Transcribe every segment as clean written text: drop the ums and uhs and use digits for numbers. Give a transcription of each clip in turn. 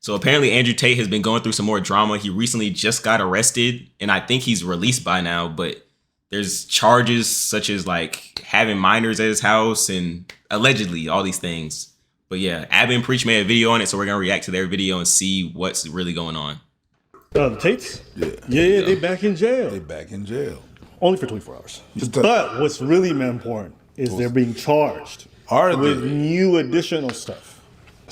So apparently Andrew Tate has been going through some more drama. He recently just got arrested, and I think he's released by now, but there's charges such as like having minors at his house and allegedly all these things. But yeah, Abba and Preach made a video on it, so we're gonna react to their video and see what's really going on. The Tates? Yeah, they back in jail. They back in jail. Only for 24 hours. But what's really important is they're being charged with new additional stuff.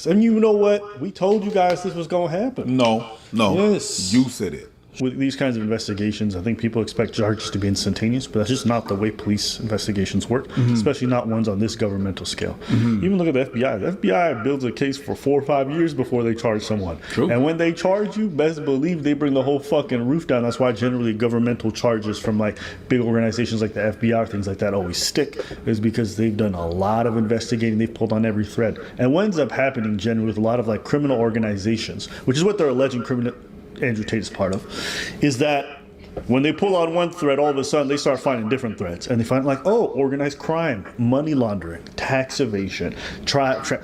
And you know what? We told you guys this was going to happen. No. Yes. You said it. With these kinds of investigations, I think people expect charges to be instantaneous, but that's just not the way police investigations work, especially not ones on this governmental scale. Even look at the FBI. The FBI builds a case for 4 or 5 years before they charge someone. True. And when they charge you, best believe they bring the whole fucking roof down. That's why generally governmental charges from like big organizations like the FBI or things like that always stick, is because they've done a lot of investigating. They've pulled on every thread. And what ends up happening generally with a lot of like criminal organizations, which is what they're alleging Andrew Tate is part of, is that when they pull on one thread, all of a sudden they start finding different threads, and they find like, oh, organized crime, money laundering, tax evasion,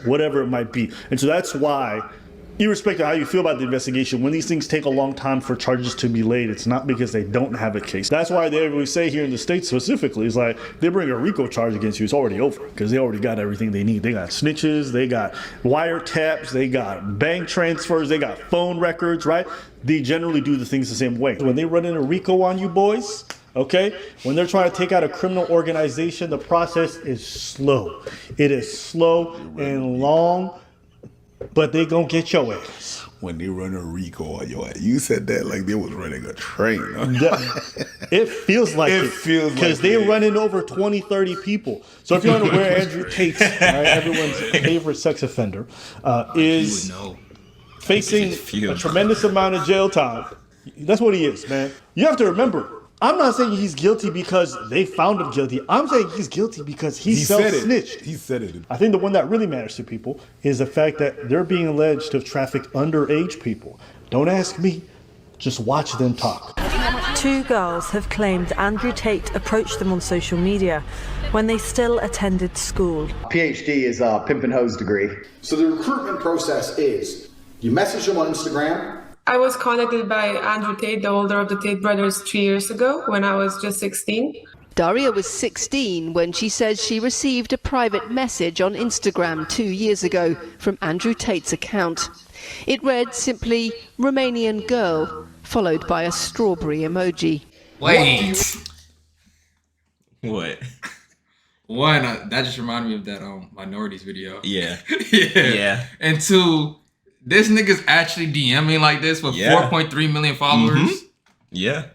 whatever it might be. And so that's why, irrespective of how you feel about the investigation, when these things take a long time for charges to be laid, it's not because they don't have a case. That's why they always say here in the States specifically, is like, they bring a RICO charge against you, it's already over, because they already got everything they need. They got snitches, they got wiretaps, they got bank transfers, they got phone records, right? They generally do the things the same way. When they run in a RICO on you boys, okay, when they're trying to take out a criminal organization, the process is slow. It is slow and long, but they gonna get your ass. When they run a RICO on your ass. You said that like they was running a train. It feels like it. Because they running over 20, 30 people. So if you're unaware, Andrew Tate, right, everyone's favorite sex offender, is facing a tremendous amount of jail time. That's what he is, man. You have to remember, I'm not saying he's guilty because they found him guilty. I'm saying he's guilty because he self-snitched. He said it. I think the one that really matters to people is the fact that they're being alleged to have trafficked underage people. Don't ask me, just watch them talk. 2 girls have claimed Andrew Tate approached them on social media when they still attended school. PhD is a pimp and hose degree. So the recruitment process is, you message them on Instagram. I was contacted by Andrew Tate, the older of the Tate brothers, 3 years ago when I was just 16. Daria was 16 when she says she received a private message on Instagram 2 years ago from Andrew Tate's account. It read simply, Romanian girl, followed by a strawberry emoji. Wait. What? One, that just reminded me of that Minorities video. Yeah. Yeah. And 2, this nigga's actually DMing like this with 4.3 million followers. Yeah.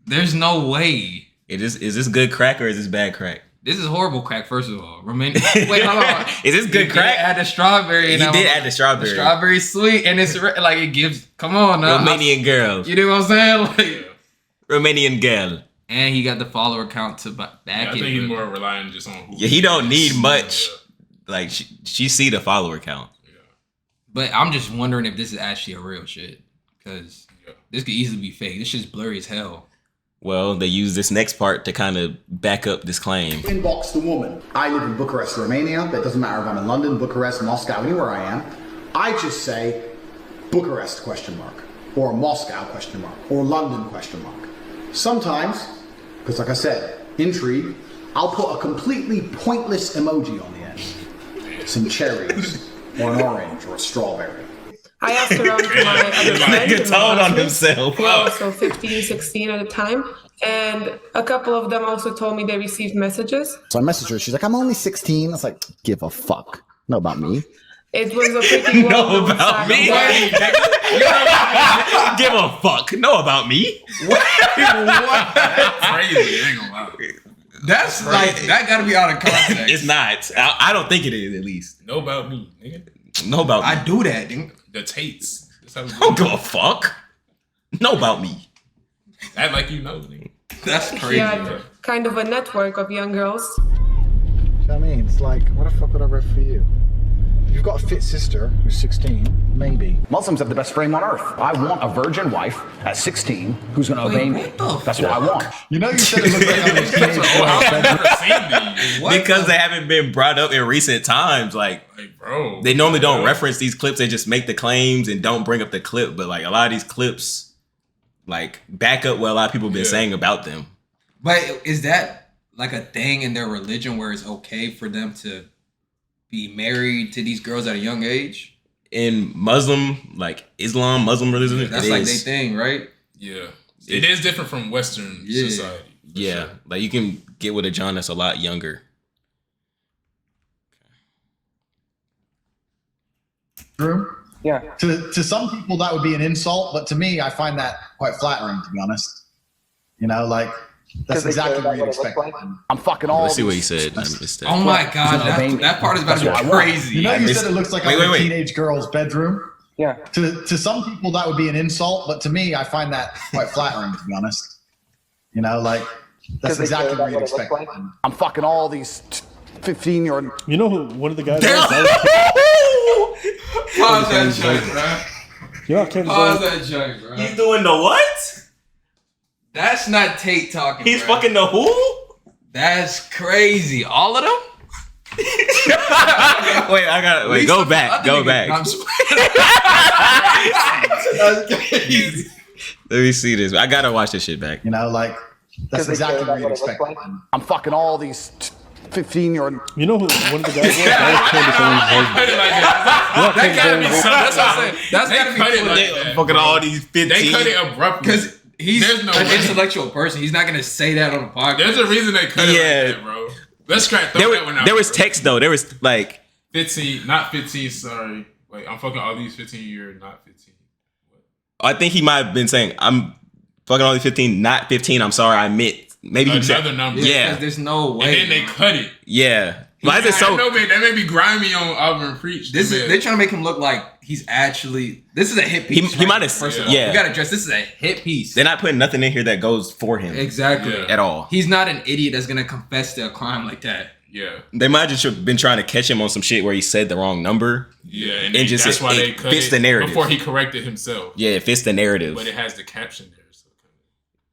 There's no way. Is this good crack or is this bad crack? This is horrible crack, first of all. Wait, hold on. Is this good crack? Add the strawberry. He did add the strawberry. The strawberry sweet, and it's like it gives. Come on, now. Romanian girl. You know what I'm saying? Like, Romanian girl. And he got the follower count to back it. I think he's more relying just on who. Yeah, he don't need much. Like she see the follower count. But I'm just wondering if this is actually a real shit. Because this could easily be fake. This shit's blurry as hell. Well, they use this next part to kind of back up this claim. Inbox the woman. I live in Bucharest, Romania. That doesn't matter if I'm in London, Bucharest, Moscow, anywhere I am. I just say Bucharest ? Or Moscow ? Or London ? Sometimes, because like I said, intrigue, I'll put a completely pointless emoji on the end. Some cherries. Or an orange or a strawberry. I asked around to my other friends. Good tone on himself. Well, so 15, 16 at the time. And a couple of them also told me they received messages. So I messaged her. She's like, I'm only 16. I was like, give a fuck. Know about me. It was a pretty know about me? Give a fuck. Know about me? What? Crazy. I ain't gonna lie. That's like, that gotta be out of context. It's not. I don't think it is, at least. Know about me, nigga. Know about me. I do that, nigga. The Tates. Don't give a fuck. Know about me. Act like you know, nigga. That's crazy. Yeah, kind of a network of young girls. I mean, it's like, what the fuck would I write for you? you've got a fit sister who's 16, maybe. Muslims have the best frame on earth. I want a virgin wife at 16 who's going to obey me. That's what I want. You know, you said it looked like I was teenage Because they haven't been brought up in recent times. Like bro, they normally don't reference these clips. They just make the claims and don't bring up the clip. But like a lot of these clips, like back up what a lot of people have been saying about them. But is that like a thing in their religion where it's okay for them to be married to these girls at a young age? In Muslim, like Islam, Muslim religion, that's like their thing, right? Yeah, it is different from Western society. Yeah, sure. Like you can get with a John that's a lot younger. True. Yeah. To some people that would be an insult, but to me, I find that quite flattering, to be honest. You know, like that's exactly what you'd expect. I'm fucking all. Let's see what he said. Oh my god, that part is about to be crazy. You know, you said it looks like I'm in a teenage girl's bedroom. Yeah. To some people that would be an insult, but to me, I find that quite flattering, to be honest. You know, like that's exactly what you'd expect. I'm fucking all these 15-year-old. You know who one of the guys? Pause that joke, bro. You know, pause that joke, bro. He's doing the what? That's not Tate talking. He's bro. fucking the who? That's crazy. All of them? Wait, I got. Wait, go back. Go back. Let me see this. I gotta watch this shit back. You know, like that's exactly what you'd expect. I'm fucking all these 15-year-old. You know who one of the guys was? That gotta be something. That's what I'm saying. That's gotta be cut it like that. Fucking all these 15. They cut it abruptly because he's an intellectual person. He's not gonna say that on the podcast. There's a reason they cut it like that, bro. Let's throw that one out. There was text though. There was like 15, not 15. Sorry, wait. I'm fucking all these 15-year, not 15. What? I think he might have been saying I'm fucking all these 15, not 15. I'm sorry, I meant maybe he said another number. Yeah, there's no way. And then they cut it. Yeah. Why is it so? I know, man. That may be grimy on Auburn Preach. They're trying to make him look like he's actually. This is a hit piece. He might have. Yeah. We gotta address. This is a hit piece. They're not putting nothing in here that goes for him. Exactly. At all. He's not an idiot that's gonna confess to a crime like that. Yeah. They might have just been trying to catch him on some shit where he said the wrong number. Yeah, and just that's why they cut fits it the narrative before he corrected himself. Yeah, it fits the narrative. But it has the caption there. So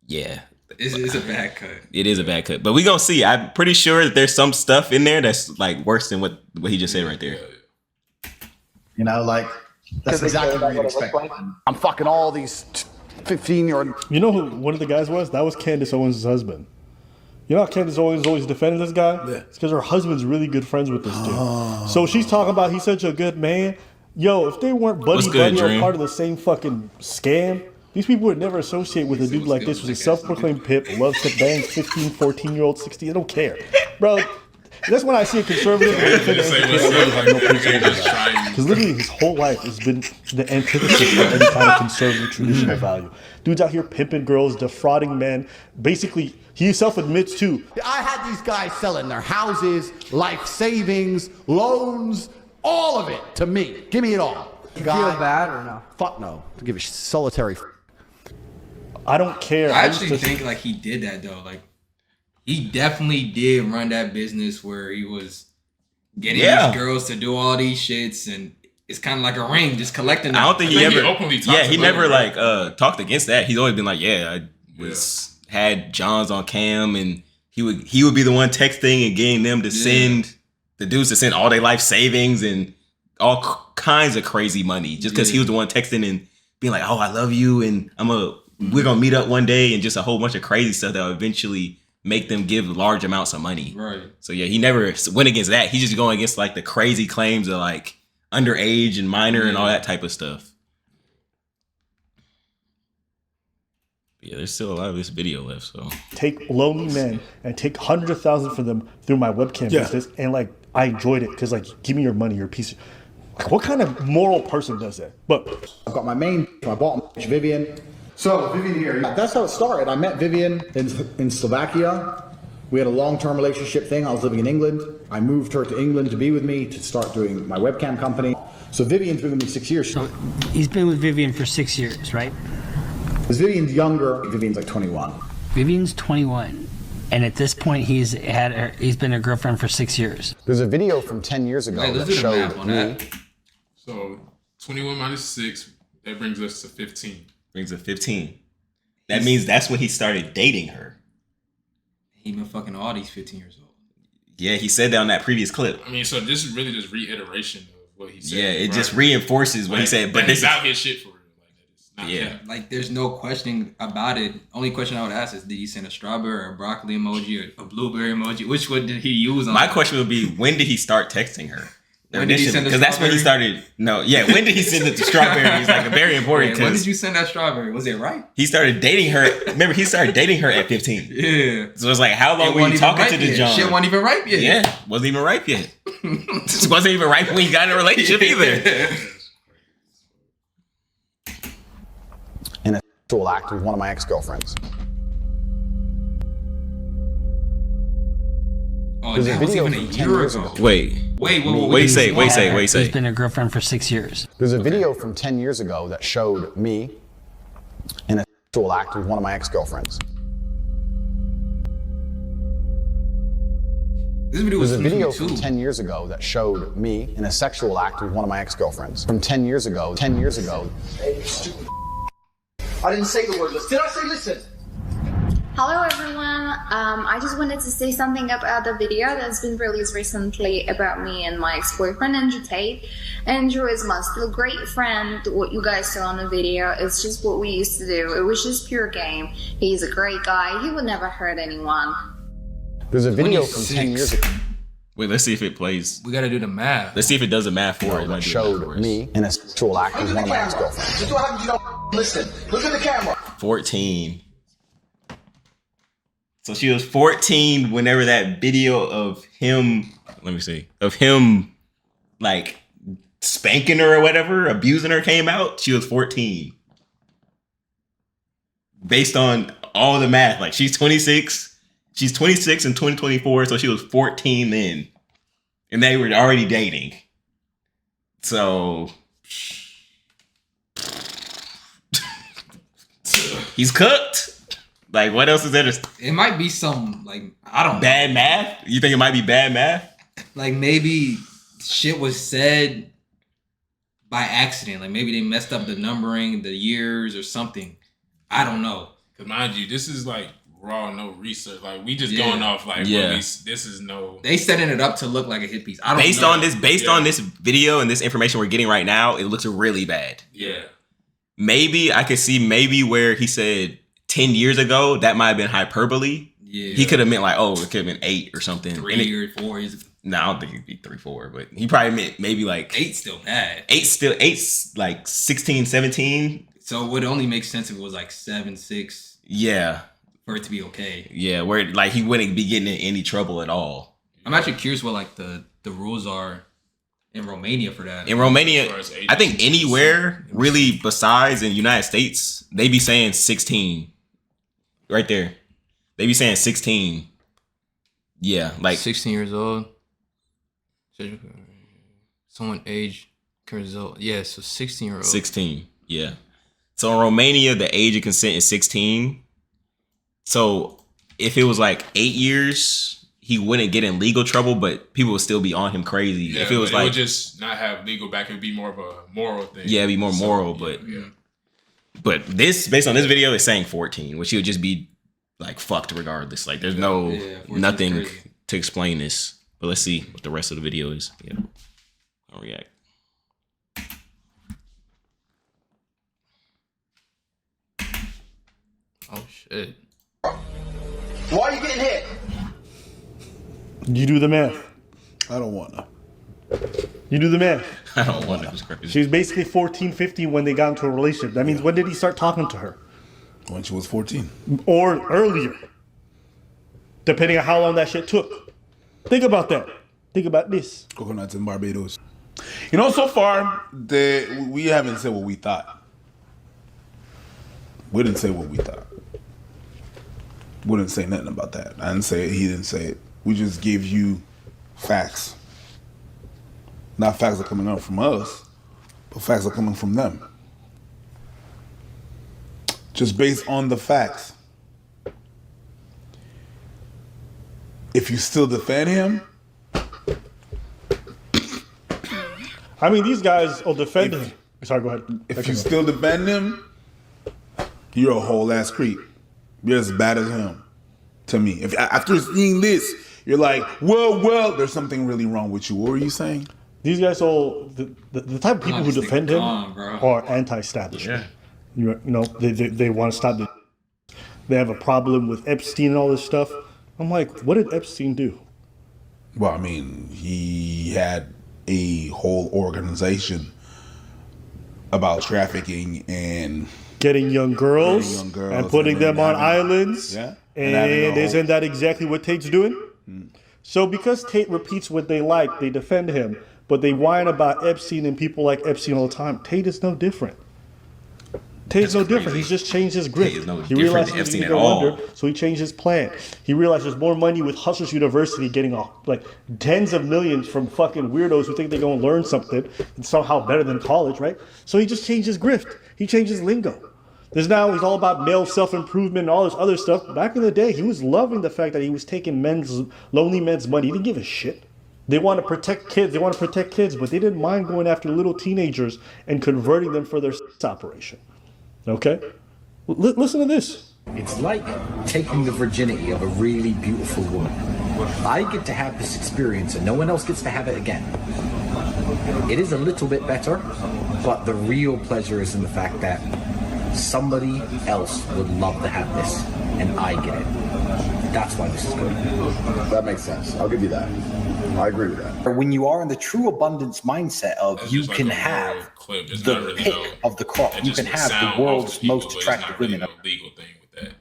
yeah. It's a bad cut. It is a bad cut. But we gonna see. I'm pretty sure that there's some stuff in there that's like worse than what he just said right there. You know, like that's exactly what you'd expect. I'm fucking all these 15-year-old. You know who one of the guys was? That was Candace Owens' husband. You know how Candace Owens always defended this guy? Yeah. It's because her husband's really good friends with this dude. So she's talking about he's such a good man. Yo, if they weren't buddy or part of the same fucking scam, these people would never associate with a dude like this who's a self-proclaimed pimp, loves to bang 15, 14-year-old, 16. They don't care. Bro, that's when I see a conservative because literally his whole life has been the antithesis of any kind of conservative traditional value. Dude's out here pimping girls, defrauding men. Basically, he himself admits too. I had these guys selling their houses, life savings, loans, all of it to me. Give me it all. You feel bad or no? Fuck no. To give a solitary. I don't care. I actually think like he did that though. Like he definitely did run that business where he was getting these girls to do all these shits, and it's kind of like a ring, just collecting them. I don't think he ever openly talked against that. He's always been like, I had Johns on cam, and he would be the one texting and getting them to send the dudes to send all their life savings and all kinds of crazy money, just because he was the one texting and being like, oh, I love you, and we're gonna meet up one day, and just a whole bunch of crazy stuff that will eventually make them give large amounts of money. Right. So yeah, he never went against that. He's just going against like the crazy claims of like underage and minor and all that type of stuff. Yeah, there's still a lot of this video left. So take lonely men and take hundreds of thousands for them through my webcam business, and like I enjoyed it because like give me your money, your piece. What kind of moral person does that? But I've got my bottom bitch, Vivian. So Vivian here, that's how it started. I met Vivian in Slovakia. We had a long-term relationship thing. I was living in England. I moved her to England to be with me to start doing my webcam company. So Vivian's been with me 6 years. So he's been with Vivian for 6 years, right? Because Vivian's younger. Vivian's like 21. Vivian's 21. And at this point, he's been a girlfriend for 6 years. There's a video from 10 years ago Wait, let's that do the math showed on me. that. So 21 minus 6, that brings us to 15. Brings us 15. That means that's when he started dating her. He been fucking all these 15 years old. Yeah, he said that on that previous clip. I mean, so this is really just reiteration of what he said. Yeah, it right? just reinforces what he said. But this this is out his shit for real. Like that. It's not him. Like, there's no questioning about it. Only question I would ask is, did he send a strawberry or a broccoli emoji or a blueberry emoji? Which one did he use on my that? question would be, when did he start texting her? When did he send the Because that's when he started. No, yeah, when did he send the strawberry? It's like a very important. When did you send that strawberry? Was it right? He started dating her. Remember, he started dating her at 15. Yeah. So it's like, how long were you talking to the John? Shit wasn't even ripe yet. Yeah, wasn't even ripe yet. This wasn't even ripe when you got in a relationship either. In a sexual act with one of my ex-girlfriends. Oh, There's a that was video even a from 10 year years ago. ago. Wait, say. He's been a girlfriend for 6 years. There's a video from 10 years ago that showed me in a sexual act with one of my ex-girlfriends. This video was There's a video from 2022. 10 years ago that showed me in a sexual act with one of my ex-girlfriends. From 10 years ago. I didn't say the word listen. Did I say listen? Hello everyone, I just wanted to say something about the video that's been released recently about me and my ex-boyfriend Andrew Tate. Andrew is my still great friend. What you guys saw in the video is just what we used to do. It was just pure game. He's a great guy. He would never hurt anyone. There's a video from 10 years ago. Wait, let's see if it plays. We gotta do the math. Let's see if it does the math for it. That showed me in a sexual act with one of my ex-girlfriends. This is what happens. You don't listen. Look at the camera. 14. So she was 14 whenever that video of him, of him like spanking her or whatever, abusing her came out. She was 14. Based on all the math, like she's 26. She's 26 in 2024, so she was 14 then. And they were already dating. So he's cooked. Like, what else is there to... It might be some, like, I don't know. Bad math? You think it might be bad math? Like, maybe shit was said by accident. Like, maybe they messed up the numbering, the years, or something. I don't know. Because mind you, this is like raw, no research. Like, we just going off like, this is no... They setting it up to look like a hit piece. I don't Based know. on this video and this information we're getting right now, it looks really bad. Yeah. Maybe I could see where he said 10 years ago, that might have been hyperbole. Yeah. He could have meant like, oh, it could have been 8 or something. 3 or 4 years ago. No, I don't think it'd be 3, 4, but he probably meant maybe like 8's still bad. 8's like 16, 17. So it would only make sense if it was like 7, 6. Yeah. For it to be okay. Yeah, where like he wouldn't be getting in any trouble at all. I'm actually curious what like the rules are in Romania for that. In Romania, I think anywhere really besides in the United States, they be saying 16. Right there. They be saying 16. Yeah, like 16 years old. Someone age can result. Yeah, so 16-year-old. 16. Yeah. So in Romania, the age of consent is 16. So if it was like 8 years, he wouldn't get in legal trouble, but people would still be on him crazy. Yeah, if it was it like would just not have legal back, it'd be more of a moral thing. Yeah, it'd be more moral, but this, based on this video, is saying 14, which he would just be like fucked regardless. Like there's nothing to explain this. But let's see what the rest of the video is. Yeah. I'll react. Oh shit. Why are you getting hit? You do the math. I don't want to. You do the math. I don't want to. She's basically 14, 15 when they got into a relationship. That means when did he start talking to her? When she was 14. Or earlier. Depending on how long that shit took. Think about that. Think about this. Coconuts in Barbados. You know, so far, we haven't said what we thought. We didn't say what we thought. We didn't say nothing about that. I didn't say it. He didn't say it. We just gave you facts. Not facts that are coming out from us, but facts that are coming from them. Just based on the facts. if you still defend him, I mean, these guys will defend him. Sorry, go ahead. If you still defend him, you're a whole ass creep. You're as bad as him, to me. If after seeing this, you're like, well, there's something really wrong with you. What were you saying? These guys all the type of people who defend him are anti-establishment. Yeah. You know, they want to stop the. They have a problem with Epstein and all this stuff. I'm like, what did Epstein do? Well, I mean, he had a whole organization about trafficking and getting young girls and putting them on islands. Yeah. And isn't that exactly what Tate's doing? So because Tate repeats what they like, they defend him, but they whine about Epstein and people like Epstein all the time. Tate is no different. Tate's no different. He's just changed his grip. He realized he's going to go under, so he changed his plan. He realized there's more money with Hustlers University getting like tens of millions from fucking weirdos who think they're going to learn something and somehow better than college, right? So he just changed his grift. He changed his lingo. He's all about male self-improvement and all this other stuff. Back in the day, he was loving the fact that he was taking lonely men's money. He didn't give a shit. They want to protect kids. But they didn't mind going after little teenagers and converting them for their operation. Okay? Listen to this. It's like taking the virginity of a really beautiful woman. I get to have this experience and no one else gets to have it again. It is a little bit better, but the real pleasure is in the fact that somebody else would love to have this, and I get it. That's why this is good. That makes sense. I'll give you that. I agree with that. When you are in the true abundance mindset of you can have the pick of the crop, you can have the world's most attractive women. Legal thing with that.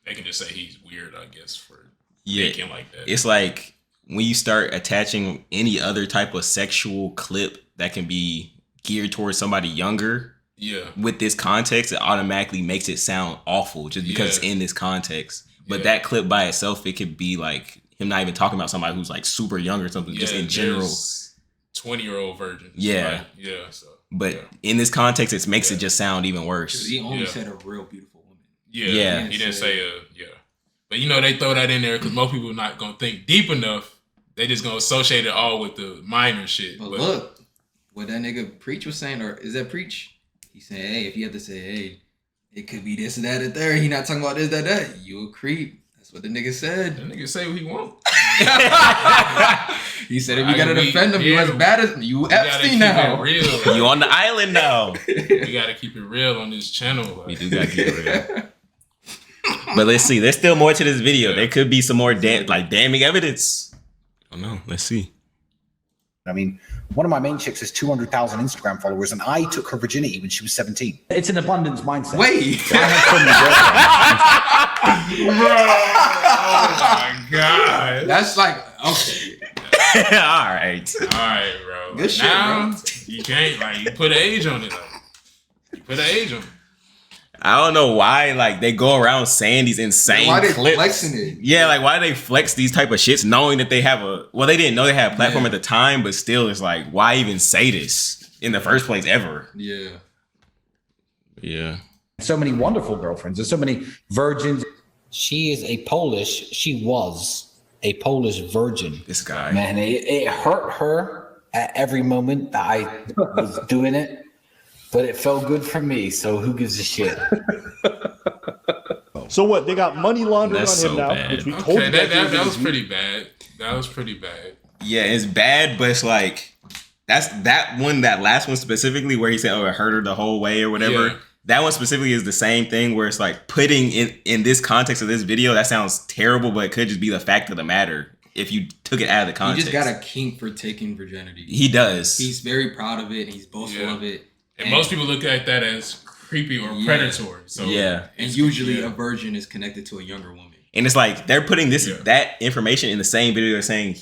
They can just say he's weird, I guess, for thinking like that. It's like when you start attaching any other type of sexual clip that can be geared towards somebody younger. Yeah. With this context, it automatically makes it sound awful just because it's in this context. But that clip by itself, it could be like him not even talking about somebody who's like super young or something, just in general. 20-year-old virgins. Yeah. Like, so. But in this context, it makes it just sound even worse. He only said a real beautiful woman. Yeah. He didn't say But they throw that in there because most people are not going to think deep enough. They just going to associate it all with the minor shit. But look, what that nigga Preach was saying, or is that Preach? He's saying, hey, if you have to say, hey, it could be this and that and third. He not talking about this, that. You a creep. That's what the nigga said. The nigga say what he want. He said if you gotta defend him, you as bad as you Epstein now. Real. You on the island now. We gotta keep it real on this channel. Like. We do gotta keep it real. But let's see. There's still more to this video. There could be some more damning evidence. I don't know. Let's see. I mean, one of my main chicks has 200,000 Instagram followers, and I took her virginity when she was 17. It's an abundance mindset. Wait. Oh my God. That's like, okay. All right, bro. Good shit, now, bro. You can't, you put an age on it. You put an age on it. I don't know why, they go around saying these insane why they clips. Flexing it? Yeah, why do they flex these type of shits knowing that they have they didn't know they had a platform at the time, but still it's like, why even say this in the first place ever? Yeah. Yeah. So many wonderful girlfriends. There's so many virgins. She was a Polish virgin. This guy. Man, it hurt her at every moment that I was doing it. But it felt good for me, so who gives a shit? So what? They got money laundering on him now, which we told you. That was pretty bad. That was pretty bad. Yeah, it's bad, but it's like that last one specifically where he said, "Oh, it hurt her the whole way" or whatever. Yeah. That one specifically is the same thing where it's like putting in this context of this video. That sounds terrible, but it could just be the fact of the matter if you took it out of the context. He just got a kink for taking virginity. He does. He's very proud of it. And he's boastful of it. And most people look at that as creepy or predatory. So and usually a virgin is connected to a younger woman. And it's like they're putting that information in the same video. They're saying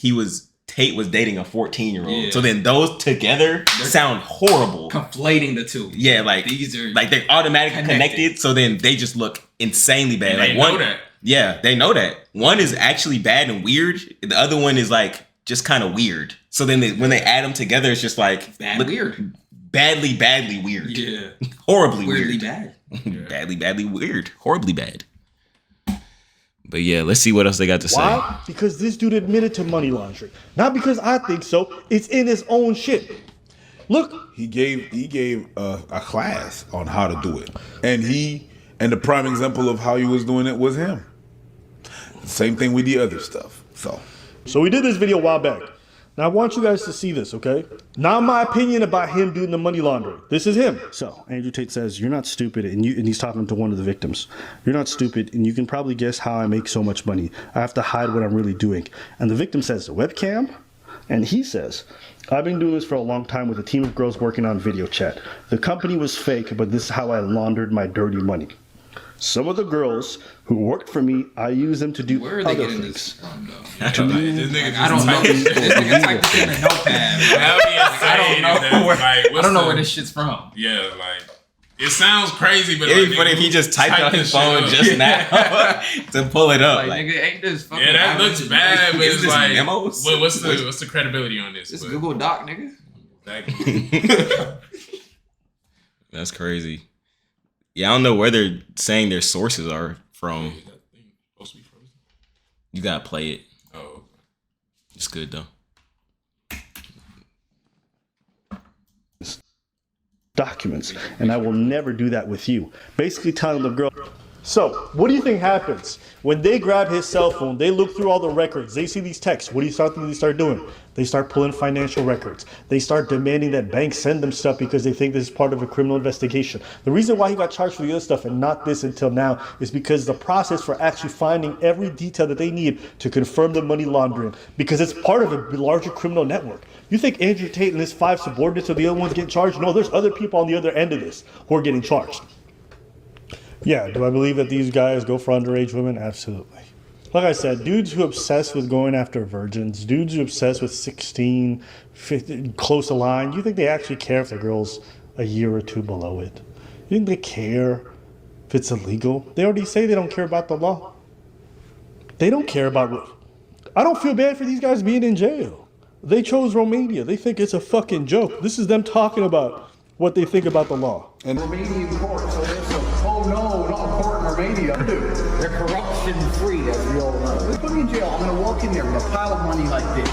Tate was dating a 14-year-old. Yeah. So then those together sound horrible. Conflating the two. Yeah, these are they're automatically connected. So then they just look insanely bad. And they know that. Yeah, they know that. One is actually bad and weird. The other one is just kind of weird. So then when they add them together, it's just weird. Badly weird. Yeah. Horribly weirdly weird. Bad. Badly weird. Horribly bad. But yeah, let's see what else they got to say. Why? Because this dude admitted to money laundering. Not because I think so. It's in his own shit. Look, he gave a class on how to do it, and the prime example of how he was doing it was him. Same thing with the other stuff. So we did this video a while back. Now I want you guys to see this, okay? Not my opinion about him doing the money laundering. This is him. So Andrew Tate says, "You're not stupid," and he's talking to one of the victims. "You're not stupid, and you can probably guess how I make so much money. I have to hide what I'm really doing." And the victim says, "Webcam?" And he says, "I've been doing this for a long time with a team of girls working on video chat. The company was fake, but this is how I laundered my dirty money. Some of the girls who worked for me, I use them to do other things." I don't know. This nigga typed this in a notepad. I don't know where this shit's from. Yeah, like it sounds crazy, but it'd be funny if he just typed on his phone just now to pull it up. Like, nigga, ain't this fucking? Yeah, that looks bad, but it's like, memos? what's the credibility on this? It's Google Doc, nigga. Exactly. That's crazy. Yeah, I don't know where they're saying their sources are from. You gotta play it. Oh, it's good though. Documents, and I will never do that with you. Basically telling the girl. So, what do you think happens when they grab his cell phone? They look through all the records. They see these texts. What do you think they start doing? They start pulling financial records. They start demanding that banks send them stuff because they think this is part of a criminal investigation. The reason why he got charged for the other stuff and not this until now is because the process for actually finding every detail that they need to confirm the money laundering, because it's part of a larger criminal network. You think Andrew Tate and his 5 subordinates are the only ones getting charged? No, there's other people on the other end of this who are getting charged. Yeah, do I believe that these guys go for underage women? Absolutely. Like I said, dudes who obsess with going after virgins, dudes who obsess with 16, 15, close a line, you think they actually care if the girl's a year or 2 below it? You think they care if it's illegal? They already say they don't care about the law. They don't care about what... I don't feel bad for these guys being in jail. They chose Romania. They think it's a fucking joke. This is them talking about what they think about the law. And Romanian court, so there's some, oh no, not court in Romania. They're corruption free, as we all know. They put me in jail. I'm gonna walk in there with a pile of money like this.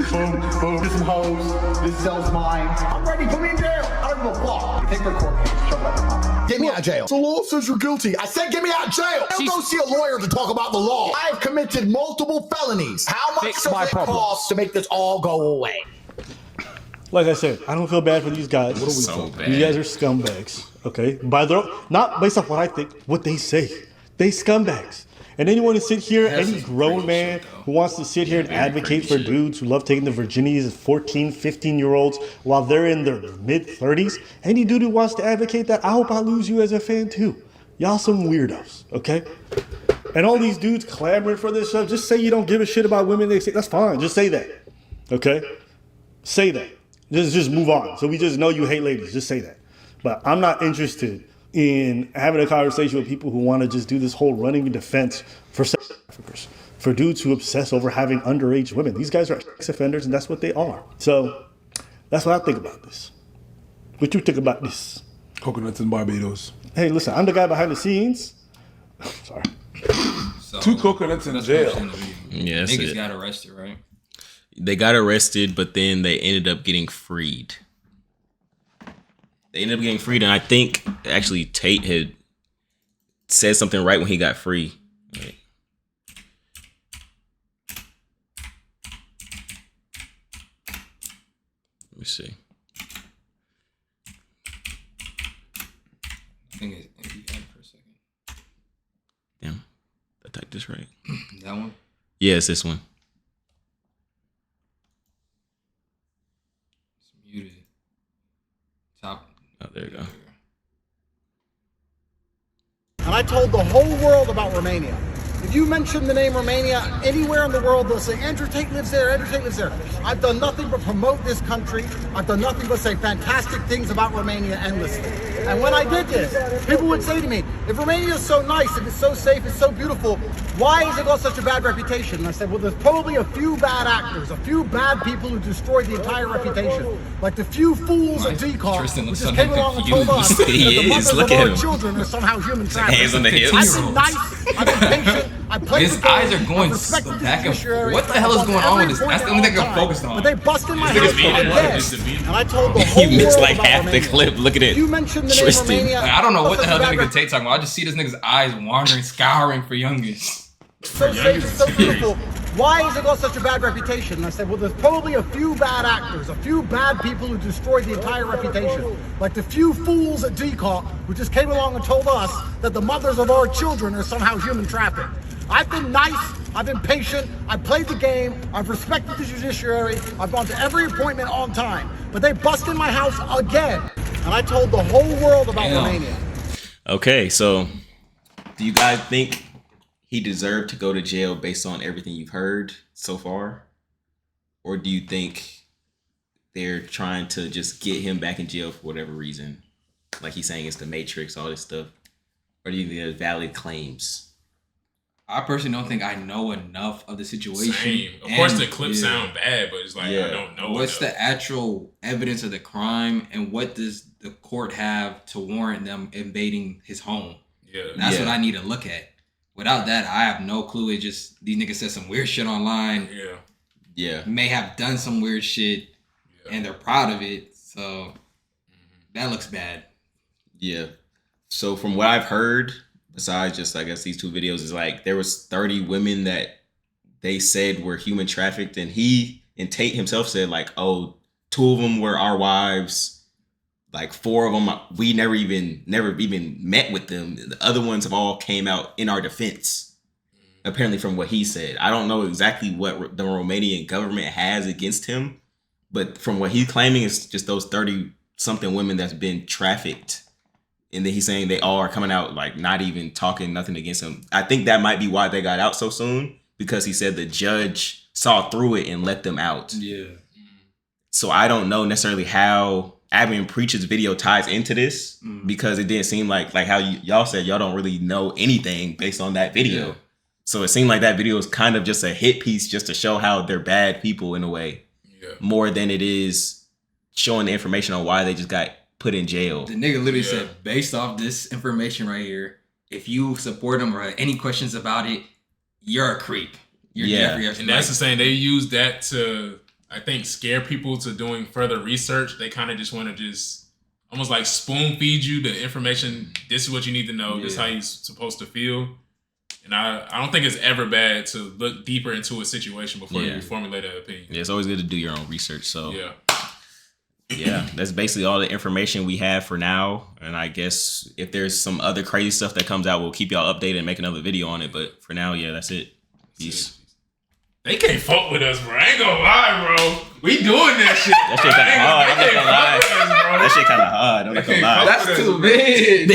Boom, boom, this some hoes, this sells mine. I'm ready, put me in jail. I don't give a fuck. Take their court case, shove it up in my mouth. Get me out of jail. The law says you're guilty. I said get me out of jail. Don't go see a lawyer to talk about the law. I have committed multiple felonies. How much does it cost to make this all go away? Like I said, I don't feel bad for these guys. What are we so bad. You guys are scumbags, okay? By their not based off what I think, what they say. They scumbags. And anyone to sit here, any grown man who wants to sit here and advocate for dudes who love taking the virginities of 14, 15-year-olds while they're in their mid-30s, any dude who wants to advocate that, I hope I lose you as a fan too. Y'all some weirdos, okay? And all these dudes clamoring for this stuff, just say you don't give a shit about women. They say, that's fine, just say that, okay? Say that. Just move on. So we just know you hate ladies. Just say that. But I'm not interested in having a conversation with people who want to just do this whole running defense for sex traffickers, for dudes who obsess over having underage women. These guys are sex offenders, and that's what they are. So that's what I think about this. What you think about this? Coconuts in Barbados. Hey, listen, I'm the guy behind the scenes. Sorry. So, 2 coconuts in jail. Yeah, niggas got arrested, right? They got arrested, but then they ended up getting freed. And I think actually Tate had said something right when he got free. Right. Let me see. I think it for a second. Damn, I typed this right. That one? Yeah, it's this one. Muted. Top. Oh, there you go. And I told the whole world about Romania. If you mention the name Romania anywhere in the world, they'll say, Andrew Tate lives there, Andrew Tate lives there. I've done nothing but promote this country. I've done nothing but say fantastic things about Romania endlessly. And when I did this, people would say to me, if Romania is so nice, if it's so safe, it's so beautiful, why has it got such a bad reputation? And I said, well, there's probably a few bad actors, a few bad people who destroyed the entire reputation. Like the few fools at DCOM who just came along and told us that the mothers of our children are somehow human traffickers. Hands on the hips. I've been nice, I've been patient, I played His the game. eyes are going I respected the back and judiciary. what the hell is I going watched on every with this? That's the appointment only thing all I'm the focused time. on. But they busted my This house nigga's beating again. him. And I told the He whole missed world like about half the Romania. clip. Look at it. You mentioned the name Tristan. Romania. Like, I don't know what the hell that Such a nigga bad Tate talking about. I just see this nigga's eyes wandering, scouring for youngest. so safe, so beautiful. Why has it got such a bad reputation? And I said, well, there's probably a few bad actors, a few bad people who destroyed the entire reputation. Like the few fools at DCOT who just came along and told us that the mothers of our children are somehow human trafficked. I've been nice, I've been patient, I've played the game, I've respected the judiciary, I've gone to every appointment on time. But they busted my house again. And I told the whole world about Romania. Okay, so do you guys think he deserved to go to jail based on everything you've heard so far? Or do you think they're trying to just get him back in jail for whatever reason? Like he's saying it's the Matrix, all this stuff. Or do you think there's valid claims? I personally don't think I know enough of the situation. Same. Of course, the clips sound bad, but it's like I don't know. What's the actual evidence of the crime, and what does the court have to warrant them invading his home? Yeah, That's what I need to look at. Without that, I have no clue. It just these niggas said some weird shit online. Yeah. May have done some weird shit, and they're proud of it. So that looks bad. Yeah. So from what I've heard, besides just I guess these two videos, is like there was 30 women that they said were human trafficked, and he and Tate himself said like, oh, 2 of them were our wives. Like 4 of them, we never even met with them. The other ones have all came out in our defense. Apparently, from what he said, I don't know exactly what the Romanian government has against him, but from what he's claiming, it's just those 30 something women that's been trafficked, and then he's saying they all are coming out like not even talking nothing against him. I think that might be why they got out so soon, because he said the judge saw through it and let them out. Yeah. So I don't know necessarily how Admin Preach's video ties into this, because it didn't seem like how y'all said y'all don't really know anything based on that video. Yeah. So it seemed like that video is kind of just a hit piece just to show how they're bad people in a way, more than it is showing the information on why they just got put in jail. The nigga literally said, based off this information right here, if you support him or have any questions about it, you're a creep. You're Jeffrey Epstein. And that's the saying. They use that to, I think, scare people to doing further research. They kind of just want to just almost like spoon feed you the information. This is what you need to know. This is how you're supposed to feel. And I don't think it's ever bad to look deeper into a situation before you formulate an opinion. Yeah, it's always good to do your own research. So yeah, that's basically all the information we have for now. And I guess if there's some other crazy stuff that comes out, we'll keep y'all updated and make another video on it. But for now, that's it. Peace. They can't fuck with us, bro. I ain't gonna lie, bro. We doing that shit. That shit kind of hard. I'm not gonna lie. That shit kind of hard. I'm not gonna lie. That's too big.